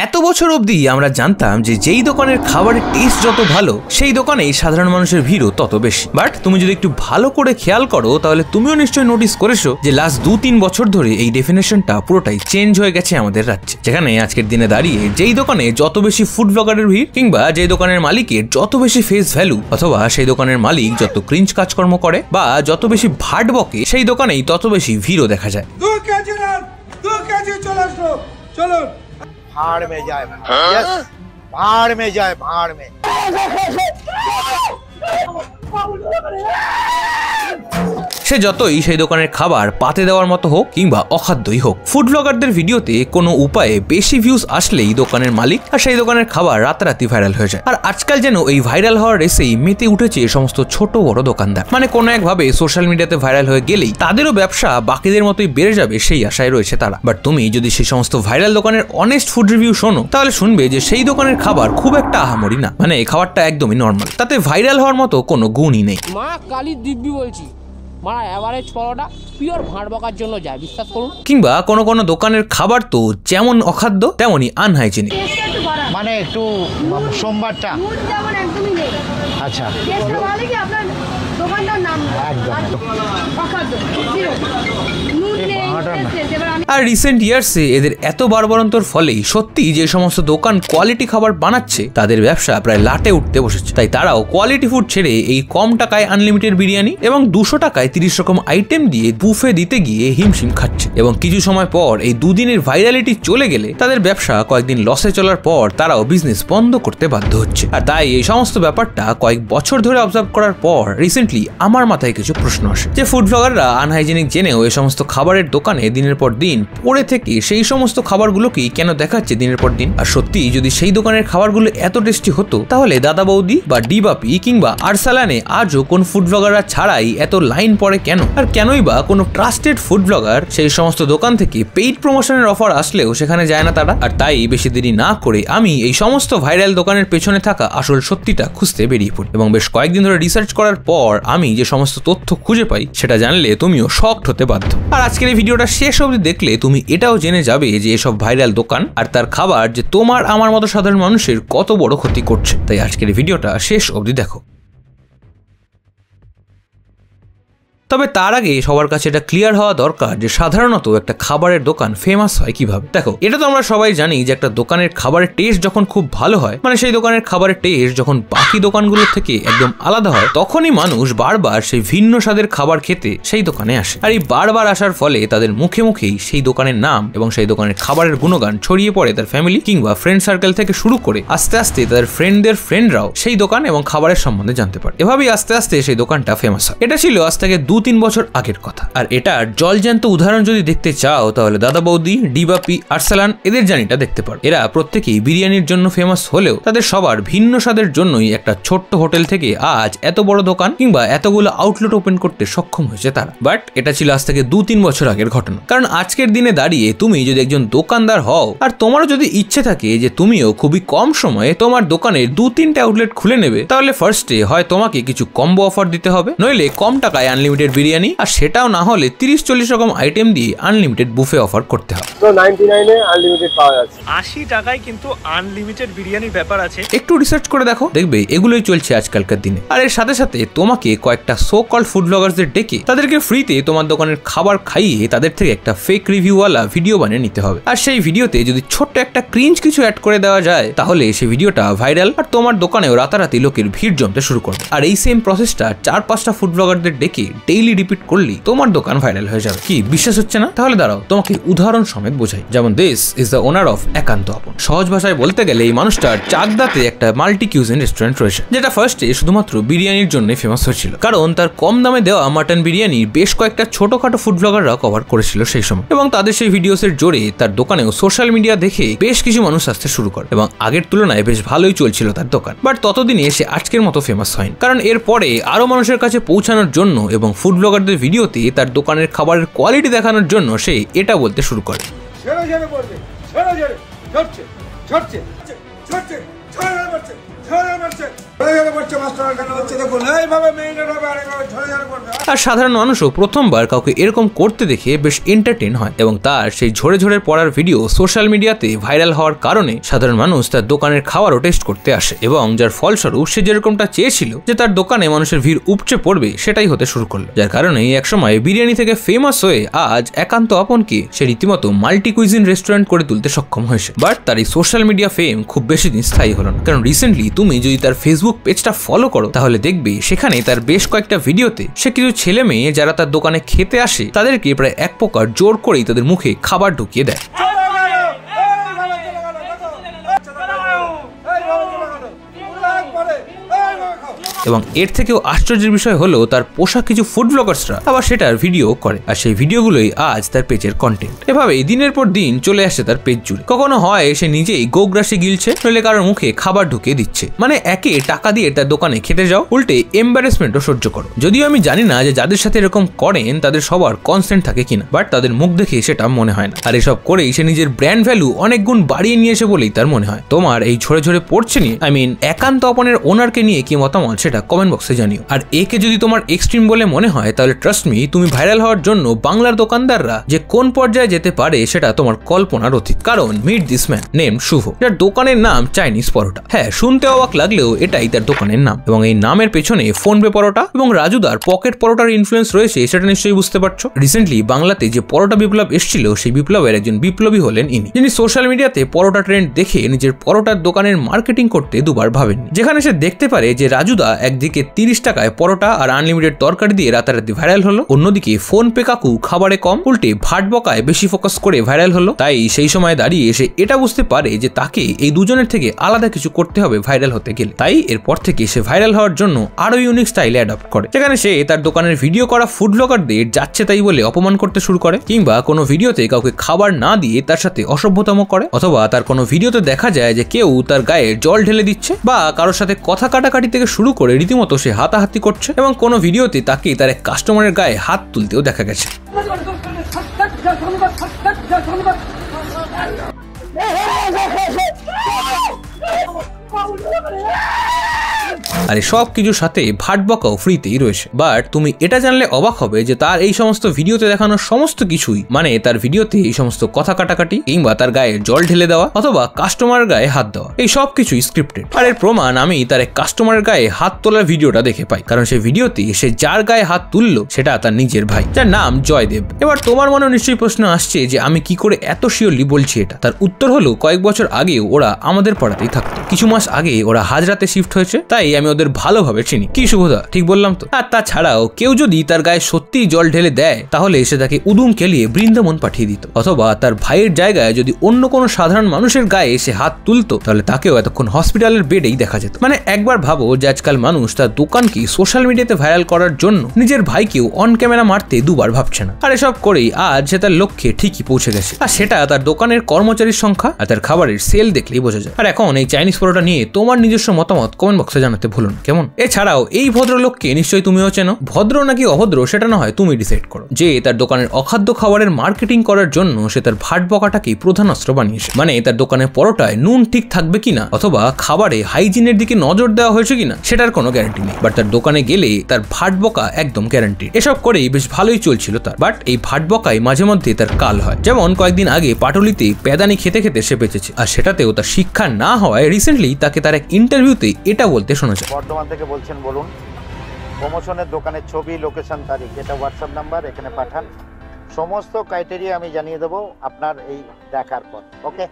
এত বছর অবধি আমরা জানতাম যে যেই দোকানের খাবারের টেস্ট যত ভালো সেই দোকানেই সাধারণ মানুষের ভিড়ও তত বেশি। বাট তুমি যদি একটু ভালো করে খেয়াল করো তাহলে তুমিও নিশ্চয়ই নোটিস করেছো যে লাস্ট 2-3 বছর ধরে এই ডেফিনেশনটা পুরোটাই চেঞ্জ হয়ে গেছে আমাদের রাজ্যে। যেখানে আজকের দিনে দাঁড়িয়ে যেই দোকানে যত বেশি ফুড ব্লগারের ভিড়, কিংবা যেই দোকানের মালিকের যত বেশি ফেস ভ্যালু, অথবা সেই দোকানের মালিক যত ক্রিঞ্জ কাজকর্ম করে বা যত বেশি ভাট বকে, সেই দোকানেই তত বেশি ভিড়ও দেখা যায়। चलो भाड़ में जाए, यस भाड़ में जाए, भाड़ में। সে যতই সেই দোকানের খাবার পাতে দেওয়ার মতো হোক কিংবা অখাদ্যই হোক, ফুড ব্লগারদের ভিডিওতে কোনো উপায়ে বেশি ভিউজ আসলেই দোকানের মালিক আর সেই দোকানের খাবার রাতারাতি ভাইরাল হয়ে যায়। আর আজকাল যেন এই ভাইরাল হওয়ার রেসেই মেতে উঠেছে সমস্ত ছোট বড় দোকানদার। মানে কোনো একভাবে সোশ্যাল মিডিয়াতে ভাইরাল হয়ে গেলেই তাদেরও ব্যবসা বাকিদের মতোই বেড়ে যাবে সেই আশায় রয়েছে তারা। বাট তুমি যদি সেই সমস্ত ভাইরাল দোকানের অনেস্ট ফুড রিভিউ শোনো তাহলে শুনবে যে সেই দোকানের খাবার খুব একটা আহামরি না, মানে এই খাবারটা একদমই নর্মাল, তাতে ভাইরাল হওয়ার মতো কোনো গুণই নেই। মা কালী দিব্যি বলছি, মারা এভারেজ ফলোটা পিওর ভাঁড় বকার জন্য যায়, বিশ্বাস করুন। কিংবা কোনো কোনো দোকানের খাবার তো যেমন অখাদ্য তেমনই আনহাইজেনিক। মানে একটু সোমবারটা একদমই নেই। আচ্ছা আপনার দোকানটার নাম অখাদ্য জিরো। আর রিসেন্ট ইয়ার্সে এদের এত বাড়বাড়ন্তর ফলেই সত্যি যে সমস্ত দোকান কোয়ালিটি খাবার বানাচ্ছে তাদের ব্যবসা প্রায় লাটে উঠতে বসেছে। তাই তারাও কোয়ালিটি ফুড ছেড়ে এই কম টাকায় আনলিমিটেড বিরিয়ানি এবং 200 টাকায় 30 রকম আইটেম দিয়ে বুফে দিতে গিয়ে হিমশিম খাচ্ছে। এবং কিছু সময় পর এই দুদিনের ভাইরালিটি চলে গেলে তাদের ব্যবসা কয়েকদিন লসে চলার পর তারাও বিজনেস বন্ধ করতে বাধ্য হচ্ছে। আর তাই এই সমস্ত ব্যাপারটা কয়েক বছর ধরে অবজার্ভ করার পর রিসেন্টলি আমার মাথায় কিছু প্রশ্ন আসে যে ফুড ব্লগাররা আনহাইজেনিক জেনেও এই সমস্ত খাবারের দোকানে দিনের পর দিন পড়ে থেকে সেই সমস্ত খাবারগুলোকেই কেন দেখাচ্ছে দিনের পর দিন। আর সত্যি যদি সেই দোকানের খাবারগুলো এত টেস্টি হতো তাহলে দাদা বৌদি বা ডিবাপি কিংবা আরসালানে আজও কোন ফুড ব্লগাররা ছাড়াই এত লাইন পড়ে কেন? আর কেনই বা কোনো ট্রাস্টেড ফুড ব্লগার সেই সমস্ত দোকান থেকে পেইড প্রমোশনের অফার আসলেও সেখানে যায় না তারা? আর তাই বেশি দেরি না করে আমি এই সমস্ত ভাইরাল দোকানের পেছনে থাকা আসল সত্যিটা খুঁজতে বেরিয়ে পড়ি। এবং বেশ কয়েকদিন ধরে রিসার্চ করার পর আমি যে সমস্ত তথ্য খুঁজে পাই সেটা জানলে তুমিও শকড হতে বাধ্য। আর আজকের এই ভিডিওটা শেষ অবধি দেখলে তুমি এটাও জেনে যাবে যে এসব ভাইরাল দোকান আর তার খাবার যে তোমার আমার মতো সাধারণ মানুষের কত বড় ক্ষতি করছে। তাই আজকের এই ভিডিওটা শেষ অবধি দেখো। তবে তার আগে সবার কাছে এটা ক্লিয়ার হওয়া দরকার যে সাধারণত একটা খাবারের দোকান ফেমাস হয় কিভাবে। দেখো, এটা তো আমরা সবাই জানি যে একটা দোকানের খাবারের টেস্ট যখন খুব ভালো হয়, মানে সেই দোকানের খাবারের টেস্ট যখন বাকি দোকানগুলো থেকে একদম আলাদা হয়, তখনই মানুষ বারবার সেই ভিন্ন স্বাদের খাবার খেতে সেই দোকানে আসে। আর এই বারবার আসার ফলে তাদের মুখে মুখেই সেই দোকানের নাম এবং সেই দোকানের খাবারের গুণগান ছড়িয়ে পড়ে তার ফ্যামিলি কিংবা ফ্রেন্ড সার্কেল থেকে শুরু করে আস্তে আস্তে তাদের ফ্রেন্ডরাও সেই দোকান এবং খাবারের সম্বন্ধে জানতে পারে। এভাবেই আস্তে আস্তে সেই দোকানটা ফেমাস হয়। এটা ছিল আজ থেকে 2-3 বছর আগের কথা। আর এটার জলজ্যান্ত উদাহরণ যদি দেখতে চাও তাহলে দাদা বৌদি, ডিবাপি, আরসালান এদের জার্নিটা দেখতে পারো। এরা প্রত্যেকেই বিরিয়ানির জন্য ফেমাস হলেও তাদের সবার ভিন্ন স্বাদের জন্যই একটা ছোট্ট হোটেল থেকে আজ এত বড় দোকান কিংবা এতগুলো আউটলেট ওপেন করতে সক্ষম হয়েছে তারা। বাট এটা ছিল আজ থেকে 2-3 বছর আগের ঘটনা। কারণ আজকের দিনে দাঁড়িয়ে তুমি যদি একজন দোকানদার হও আর তোমারও যদি ইচ্ছে থাকে যে তুমিও খুবই কম সময়ে তোমার দোকানের 2-3টে আউটলেট খুলে নেবে, তাহলে ফার্স্টে হয় তোমাকে কিছু কম্বো অফার দিতে হবে, নইলে কম টাকায় আনলিমিটেড বিরিয়ানি, আর সেটাও না হলে 30-40 রকম আইটেম দিয়ে আনলিমিটেড বুফে অফার করতে হবে। তো 99 এ আনলিমিটেড পাওয়া যাচ্ছে, 80 টাকায় কিন্তু আনলিমিটেড বিরিয়ানির ব্যাপার আছে। একটু রিসার্চ করে দেখো, দেখবে এগুলোই চলছে আজকালকার দিনে। আর এর সাথে সাথে তোমাকে কয়েকটা সো কল্ড ফুড ব্লগারদের ডেকে তাদেরকে ফ্রিতে তোমার দোকানের খাবার খাইয়ে তাদের থেকে একটা ফেক রিভিউওয়ালা ভিডিও বানিয়ে নিতে হবে। আর সেই ভিডিওতে যদি ছোট্ট একটা ক্রিঞ্জ কিছু অ্যাড করে দেওয়া যায় তাহলে সেই ভিডিওটা ভাইরাল আর তোমার দোকানেও রাতারাতি লোকের ভিড় জমতে শুরু করবে। আর এই সেম প্রসেসটা 4-5টা ফুড ব্লগারদের ডেকে ডেইলি রিপিট করলেই তোমার দোকান ভাইরাল হয়ে যাবে। কি বিশ্বাস হচ্ছে না? তাহলে দাঁড়াও তোমাকে উদাহরণ সমেত বোঝাই। যেমন this is the owner of একান্ত আপন। সহজ ভাষায় বলতে গেলে এই মানুষটার চাকদাতে একটা মাল্টি কিউজিন রেস্টুরেন্ট রয়েছে, যেটা ফার্স্টে শুধুমাত্র বিরিয়ানির জন্য ফেমাস হয়েছিল, কারণ তার কম দামে দেওয়া মাটন বিরিয়ানি বেশ কয়েকটা ছোটখাটো ফুড ব্লগাররা কভার করেছিল সেই সময়। এবং তাদের সেই ভিডিওসের জোরে তার দোকানেও সোশ্যাল মিডিয়া দেখে বেশ কিছু মানুষ আসতে শুরু করে এবং আগের তুলনায় বেশ ভালোই চলছিল তার দোকান। বাট ততদিনে সে আজকের মতো ফেমাস হয়নি, কারণ এরপরে আরো মানুষের কাছে পৌঁছানোর জন্য এবং ফুড ব্লগারদের ভিডিওতে তার দোকানের খাবারের কোয়ালিটি দেখানোর জন্য সে এটা বলতে শুরু করে, আর সাধারণ মানুষও প্রথমবার কাউকে এরকম করতে দেখে বেশ এন্টারটেইন হয় এবং তার সেই ঝরে ঝরে পড়ার ভিডিও সোশ্যাল মিডিয়াতে ভাইরাল হওয়ার কারণে সাধারণ মানুষ তার দোকানের খাবারও টেস্ট করতে আসে এবং যার ফলস্বরূপ সে যেরকমটা চেয়েছিল যে তার দোকানে মানুষের ভিড় উপচে পড়বে সেটাই হতে শুরু করলো, যার কারণে একসময় বিরিয়ানি থেকে ফেমাস হয়ে আজ একান্ত আপনকে সে রীতিমতো মাল্টি কুইজিন রেস্টুরেন্ট করে তুলতে সক্ষম হয়েছে। বাট তার এই সোশ্যাল মিডিয়া ফেম খুব বেশি দিন স্থায়ী হলো না, কারণ রিসেন্টলি তুমি যদি তার ফেসবুক পেজটা ফলো করো তাহলে দেখবে সেখানে তার বেশ কয়েকটা ভিডিওতে সে কিছু ছেলে মেয়ে যারা তার দোকানে খেতে আসে তাদেরকে প্রায় এক প্রকার জোর করেই তাদের মুখে খাবার ঢুকিয়ে দেয়। এবং এর থেকেও আশ্চর্যের বিষয় হলো তার পোশাক কিছু ফুড ব্লগার্সরা আবার সেটার ভিডিও করে, আর সেই ভিডিওগুলোই আজ তার পেজের কন্টেন্ট। এভাবেই দিনের পর দিন চলে আসে তার পেজ জুড়ে। কখনো হয় সে নিজেই গোগ্রাসে গিলছে, নইলে কারোর মুখে খাবার ঢুকিয়ে দিচ্ছে, মানে একে টাকা দিয়ে তার দোকানে খেতে যাও, উল্টে এম্বারেসমেন্টও সহ্য করো। যদিও আমি জানি না যে যাদের সাথে এরকম করেন তাদের সবার কনসেন্ট থাকে কিনা, বাট তাদের মুখ দেখে সেটা মনে হয় না। আর এসব করেই সে নিজের ব্র্যান্ড ভ্যালু অনেক গুণ বাড়িয়ে নিয়েছে বলেই তার মনে হয়। তোমার এই ঝরে ঝরে পড়ছে নিয়ে একান্ত আপনের ওনারকে নিয়ে কি মতামত সেটা কমেন্ট বক্সে জানিও। আর একে যদি তোমার এক্সট্রিম বলে মনে হয় তাহলে ট্রাস্ট মি, তুমি ভাইরাল হওয়ার জন্য বাংলার দোকানদাররা যে কোন পর্যায়ে যেতে পারে সেটা তোমার কল্পনার অতীত। কারণ মিট দিস ম্যান নেম শুভ, যার দোকানের নাম চাইনিজ পরোটা। হ্যাঁ, শুনতে অবাক লাগলেও এটাই তার দোকানের নাম, এবং এই নামের পেছনে ফোনপে পরোটা এবং রাজুদার পকেট পরোটার ইনফ্লুয়েন্স রয়েছে সেটা নিশ্চয়ই বুঝতে পারছো। রিসেন্টলি বাংলাতে যে পরোটা বিপ্লব এসেছিল সেই বিপ্লবের একজন বিপ্লবী হলেন ইনি, যিনি সোশ্যাল মিডিয়াতে পরোটা ট্রেন্ড দেখে নিজের পরোটার দোকানের মার্কেটিং করতে দুবার ভাবেননি। যেখানে সে দেখতে পারে যে রাজুদা একদিকে 30 টাকায় পরোটা আর আনলিমিটেড তরকারি দিয়ে রাতারাতি ভাইরাল হলো, অন্যদিকে ফোনপে কাকু খাবারে কম উল্টে ভাট বকায় বেশি ফোকাস করে ভাইরাল হলো। তাই সেই সময় দাঁড়িয়ে সে এটা বুঝতে পারে যে তাকে এই দুজনের থেকে আলাদা কিছু করতে হবে ভাইরাল হতে গেলে। তাই এরপর থেকে সে ভাইরাল হওয়ার জন্য আরো ইউনিক স্টাইলে অ্যাডপ্ট করে, যেখানে সে তার দোকানের ভিডিও করা ফুড ব্লগারদের যাচ্ছে তাই বলে অপমান করতে শুরু করে, কিংবা কোনো ভিডিওতে কাউকে খাবার না দিয়ে তার সাথে অসভ্যতম করে, অথবা তার কোনো ভিডিওতে দেখা যায় যে কেউ তার গায়ে জল ঢেলে দিচ্ছে বা কারোর সাথে কথা কাটাকাটি থেকে শুরু করে রীতিমতো সে হাতাহাতি করছে, এবং কোনো ভিডিওতে তাকে তার এক কাস্টমারের গায়ে হাত তুলতেও দেখা গেছে। আর সব কিছুর সাথে ভাট বকাও ফ্রিতেই রয়েছে। বাট তুমি এটা জানলে অবাক হবে যে তার এই সমস্ত ভিডিওতে দেখানো সমস্ত কিছুই, মানে তার ভিডিওতে এই সমস্ত কথা কাটাকাটি কিংবা তার গায়ে জল ঢেলে দেওয়া অথবা কাস্টমারের গায়ে হাত দেওয়া, এই সব কিছুই স্ক্রিপ্টেড। আর এর প্রমাণ আমি তার এক কাস্টমারের গায়ে হাত তোলার ভিডিওটা দেখে পাই, কারণ সেই ভিডিওতে সে যার গায়ে হাত তুললো সেটা তার নিজের ভাই, যার নাম জয়দেব। এবার তোমার মনে নিশ্চয়ই প্রশ্ন আসছে যে আমি কি করে এত শিওরলি বলছি এটা। তার উত্তর হলো, কয়েক বছর আগেও ওরা আমাদের পাড়াতেই থাকতো, কিছু মাস আগে ওরা হাজরাতে শিফট হয়েছে, তাই আমি ওদের ভালোভাবে চিনি। কি শুভদা, ঠিক বললাম তো? আর তাছাড়াও কেউ যদি তার গায়ে সত্যিই জল ঢেলে দেয় তাহলে সে তাকে উদুম কেলিয়ে বৃন্দাবন পাঠিয়ে দিত, অথবা তার ভাইয়ের জায়গায় যদি অন্য কোনো সাধারণ মানুষের গায়ে সে হাত তুলতো তাহলে তাকেও এতক্ষণ হসপিটালের বেডেই দেখা যেত। মানে একবার ভাবো যে আজকাল মানুষ তার দোকানকে সোশ্যাল মিডিয়াতে ভাইরাল করার জন্য নিজের ভাইকেও অন ক্যামেরা মারতে দুবার ভাবছে না। আর এসব করেই আজ সে তার লক্ষ্যে ঠিকই পৌঁছে গেছে, আর সেটা তার দোকানের কর্মচারীর সংখ্যা আর তার খাবারের সেল দেখলেই বোঝা যায়। আর এখন এই চাইনিজ পরোটা নিয়ে তোমার নিজস্ব মতামত কমেন্ট বক্সে জানাতে ভুলুন, কেমন? এছাড়াও এই ভদ্রলোককে নিশ্চয়ই তুমিও চেনো, ভদ্র নাকি অভদ্র সেটা না হয় তুমি ডিসাইড করো। যে তার দোকানের অখাদ্য খাবারের মার্কেটিং করার জন্য সে তার ভাট বকাটাকেই প্রধান অস্ত্র বানিয়েছে, মানে তার দোকানের পরোটায় নুন ঠিক থাকবে কিনা অথবা খাবারে হাইজিনের দিকে নজর দেওয়া হয়েছে কিনা সেটার কোনো গ্যারান্টি নেই, বাট তার দোকানে গেলে তার ভাট বকা একদম গ্যারান্টি। এসব করেই বেশ ভালোই চলছিল তার, বাট এই ভাট বকায় মাঝে মধ্যে তার কাল হয়। যেমন কয়েকদিন আগে পাটুলিতে পেদানি খেতে খেতে সে বেঁচেছে, আর সেটাতেও তার শিক্ষা না হওয়ায় রিসেন্টলি তাকে তার এক ইন্টারভিউতে এটা বলতে শোনা যায়। বর্ধমান থেকে বলছেন, বলুন। প্রমোশনের দোকানের ছবি, লোকেশন, তারিখ, এটা হোয়াটসঅ্যাপ নাম্বার, এখানে পাঠান। সমস্ত ক্রাইটেরিয়া আমি জানিয়ে দেবো আপনার এই দেখার পর। ওকে,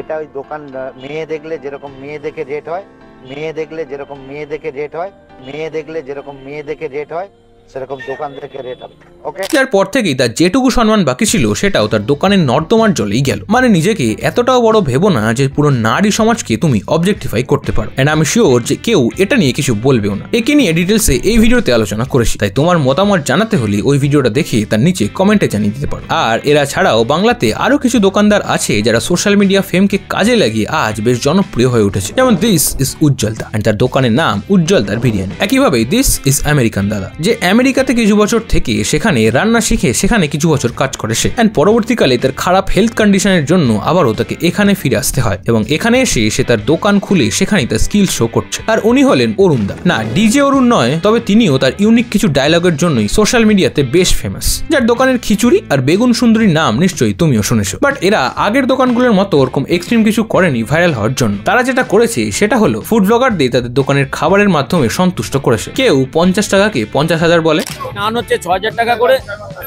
এটা ওই দোকান মেয়ে দেখলে যেরকম মেয়ে দেখে রেট হয়, মেয়ে দেখলে যেরকম মেয়ে দেখে রেট হয়, মেয়ে দেখলে যেরকম মেয়ে দেখে রেট হয়, সেরকম দোকান থেকে রেট হবে। ওকে, তারপর থেকেই তার যেটুকু সম্মান বাকি ছিল সেটাও তার দোকানের নর্দমার জলেই গেল। মানে নিজেকে এতটাও বড় ভেবো না যে পুরো নারী সমাজকে তুমি অবজেক্টিফাই করতে পারো, এন্ড আমি শিওর যে কেউ এটা নিয়ে কিছু বলবেও না। একে নিয়ে ডিটেলসে এই ভিডিওতে আলোচনা করেছি, তাই তোমার মতামত জানাতে হলে ওই ভিডিওটা দেখে তার নিচে কমেন্টে জানিয়ে দিতে পারো। আর এরা ছাড়াও বাংলাতে আরো কিছু দোকানদার আছে যারা সোশ্যাল মিডিয়া ফেমকে কাজে লাগিয়ে আজ বেশ জনপ্রিয় হয়ে উঠেছে, যেমন this is Ujjwal da, and তার দোকানের নাম উজ্জ্বল দার বিরিয়ানি। একইভাবে দিস ইজ আমেরিকান দাদা, যে আমেরিকাতে কিছু বছর থেকে সেখানে রান্না শিখে সেখানে কিছু বছর কাজ করে সে, এন্ড পরবর্তীকালে তার খারাপ হেলথ কন্ডিশনের জন্য আবারও তাকে এখানে ফিরে আসতে হয় এবং এখানে এসে সে তার দোকান খুলে সেখানে তার স্কিল শো করছে। আর উনি হলেন অরুণ দা। না, ডিজে অরুণ নয়, তবে তিনিও তার ইউনিক কিছু ডায়লগের জন্যই সোশ্যাল মিডিয়াতে বেশ ফেমাস, যার দোকানের খিচুড়ি আর বেগুন সুন্দরীর নাম নিশ্চয়ই তুমিও শুনেছো। বাট এরা আগের দোকানগুলোর মতো ওরকম এক্সট্রিম কিছু করেনি ভাইরাল হওয়ার জন্য। তারা যেটা করেছে সেটা হলো ফুড ব্লগারদের তাদের দোকানের খাবারের মাধ্যমে সন্তুষ্ট করেছে। কেউ 50 টাকাকে 50,000 বলে, নান হচ্ছে 6,000 টাকা করে,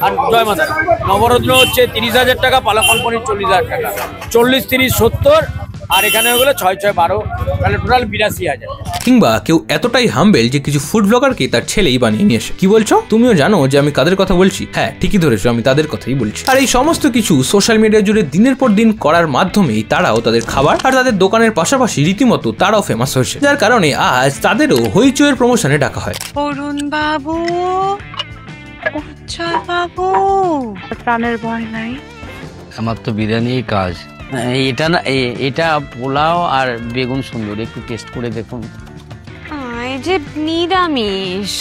আর জয় মাতা নবরত্ন হচ্ছে 30,000 টাকা, পালাফল পনির 40,000 টাকা, 40, 30, 70, আর এখানে হলো 6, 6, 12, তাহলে টোটাল 82,000। কিংবা কেউ এতটাই হাম্বেল যে কিছু ফুড ব্লগারকে তার ছেলেই বানিয়ে নিয়ে আসে। কি বলছো? তুমিও জানো যে আমি কাদের কথা বলছি? হ্যাঁ, ঠিকই ধরেছো, আমি তাদের কথাই বলছি। আর এই সমস্ত কিছু সোশ্যাল মিডিয়া জুড়ে দিনের পর দিন করার মাধ্যমেই তারাও তাদের খাবার আর তাদের দোকানের পাশাপাশি রীতিমতো তারাও ফেমাস হয়েছে, যার কারণে আজ তাদেরও হইচইয়ের প্রমোশনে ডাকা হয়। অরুণ বাবু, উজ্জ্বল বাবু, প্রাণের ভয় নাই? আমার তো বিরিয়ানির কাজ। এটা না, এটা পোলাও আর বেগুন সুন্দর, একটু টেস্ট করে দেখুন। এই যে নিরামিষ,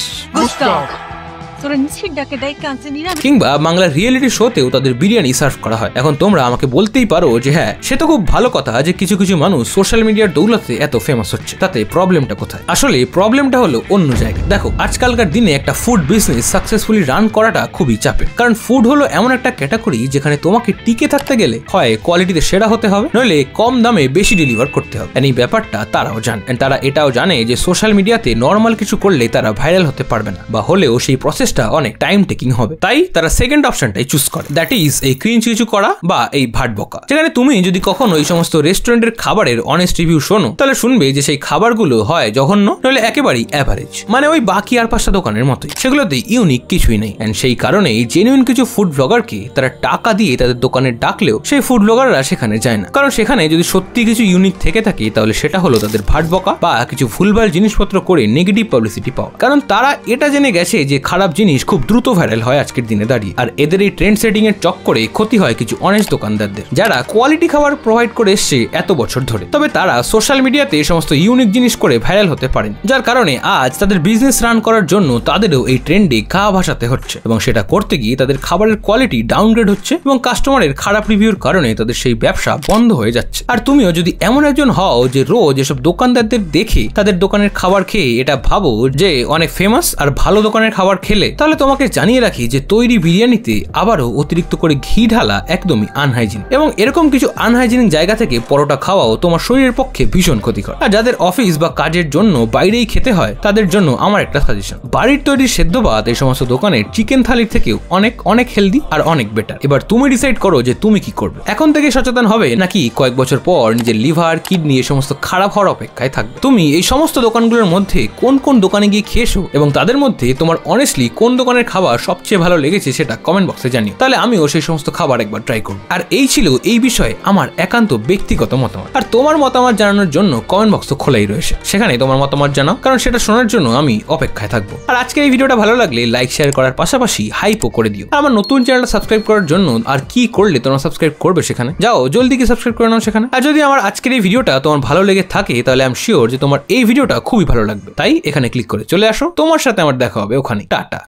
তোরা নিশ্চিত ডাকে দেয় কাঁচা নিরামিষ। কিংবা বাংলার রিয়েলিটি শোতেও তাদের বিরিয়ানি সার্ভ করা হয়। এখন তোমরা আমাকে বলতেই পারো যে হ্যাঁ, সে তো খুব ভালো কথা যে কিছু কিছু মানুষ সোশ্যাল মিডিয়ার দৌলতে এত ফেমাস হচ্ছে, তাতে প্রবলেমটা কোথায়? আসলে প্রবলেমটা হলো অন্য জায়গায়। দেখো, আজকালকার দিনে একটা ফুড বিজনেস সাকসেসফুলি রান করাটা খুবই চাপের, কারণ ফুড হলো এমন একটা ক্যাটাগরি যেখানে তোমাকে টিকে থাকতে গেলে হয় কোয়ালিটিতে সেরা হতে হবে, নইলে কম দামে বেশি ডেলিভার করতে হবে। এই ব্যাপারটা তারাও জানে। তারা এটাও জানে যে সোশ্যাল মিডিয়াতে নর্মাল কিছু করলে তারা ভাইরাল হতে পারবে না, বা হলেও সেই প্রসেসটা অনেক টাইম টেকিং হবে। তাই তারা সেকেন্ড অপশনটাই চুজ করে, দ্যাট ইজ এই ক্রিঞ্জ কিছু করা বা এই ভাট বকা। যেখানে তুমি যদি কখনো এই সমস্ত রেস্টুরেন্টের খাবারের অনেস্ট রিভিউ শোনো, তাহলে শুনবে যে সেই খাবারগুলো হয় জঘন্য, নইলে একেবারেই অ্যাভারেজ, মানে ওই বাকি আর 5টা দোকানের মতোই। সেগুলোতে ইউনিক কিছুই নেই। এন্ড সেই কারণেই জেনুইন কিছু ফুড ব্লগারকে তারা টাকা দিয়ে তাদের দোকানে ডাকলেও সেই ফুড ব্লগাররা সেখানে যায় না, কারণ সেখানে যদি সত্যি কিছু ইউনিক থেকে থাকে তাহলে সেটা হলো তাদের ভাট বকা বা কিছু ভুলভাল জিনিসপত্র করে নেগেটিভ পাবলিসিটি পাওয়া। কারণ তারা এটা জেনে গেছে যে খারাপ জিনিস খুব দ্রুত ভাইরাল হয় আজকের দিনে দাঁড়িয়ে, আর এদের এই ট্রেন্ড সেটিং এর চক্করে ক্ষতি হয় কিছু অনেস্ট দোকানদারদের, যারা কোয়ালিটি খাবার প্রোভাইড করে এসছে এত বছর ধরে। তবে তারা সোশ্যাল মিডিয়াতে এই সমস্ত ইউনিক জিনিস করে ভাইরাল হতে পারেন, যার কারণে আজ তাদের বিজনেস রান করার জন্য তাদেরও এই ট্রেন্ডে গা ভাসাতে হচ্ছে, এবং সেটা করতে গিয়ে তাদের খাবারের কোয়ালিটি ডাউনগ্রেড হচ্ছে এবং কাস্টমারের খারাপ রিভিউর কারণে তাদের সেই ব্যবসা বন্ধ হয়ে যাচ্ছে। আর তুমিও যদি এমন একজন হও যে রোজ এসব দোকানদারদের দেখে তাদের দোকানের খাবার খেয়ে এটা ভাবো যে অনেক ফেমাস আর ভালো দোকানের খাবার খেলে, তাহলে তোমাকে জানিয়ে রাখি যে তৈরি বিরিয়ানিতে আবারও অতিরিক্ত করে ঘি ঢালা একদমই আনহাইজিনিক, এবং এরকম কিছু আনহাইজিনিক জায়গা থেকে পরোটা খাওয়াও তোমার শরীরের পক্ষে ভীষণ ক্ষতিকর। আর যাদের অফিস বা কাজের জন্য বাইরেই খেতে হয় তাদের জন্য আমার একটা সাজেশন, বাড়ির তৈরি সেদ্ধ ভাত এই সমস্ত দোকানের চিকেন থালির থেকেও অনেক অনেক হেলদি আর অনেক বেটার। এবার তুমি ডিসাইড করো যে তুমি কি করবে। এখন থেকে সচেতন হবে নাকি কয়েক বছর পর নিজের লিভার, কিডনি এই সমস্ত খারাপ হওয়ার অপেক্ষায় থাকবে? তুমি এই সমস্ত দোকানগুলোর মধ্যে কোন কোন দোকানে গিয়ে খেয়েছো এবং তাদের মধ্যে তোমার অনেস্টলি কোন দোকানের খাবার সবচেয়ে ভালো লেগেছে সেটা কমেন্ট বক্সে জানিও, তাহলে আমিও সেই সমস্ত খাবার একবার ট্রাই করব। আর এই ছিল এই বিষয়ে আমার একান্ত ব্যক্তিগত মতামত। আর তোমার মতামত জানানোর জন্য কমেন্ট বক্স তো খোলাই রয়েছে, সেখানে তোমার মতামত জানাও, কারণ সেটা শোনার জন্য আমি অপেক্ষায় থাকবো। আর আজকের এই ভিডিওটা ভালো লাগলে লাইক শেয়ার করার পাশাপাশি হাইপও করে দিও। আর আমার নতুন চ্যানেলটা সাবস্ক্রাইব করার জন্য আর কি করলে তোমরা সাবস্ক্রাইব করবে, সেখানে যাও জলদি কি সাবস্ক্রাইব করে নাও সেখানে। আর যদি আমার আজকের এই ভিডিওটা তোমার ভালো লেগে থাকে তাহলে আই এম শিওর যে তোমার এই ভিডিওটা খুবই ভালো লাগবে, তাই এখানে ক্লিক করে চলে আসো, তোমার সাথে আমার দেখা হবে ওখানে। টাটা।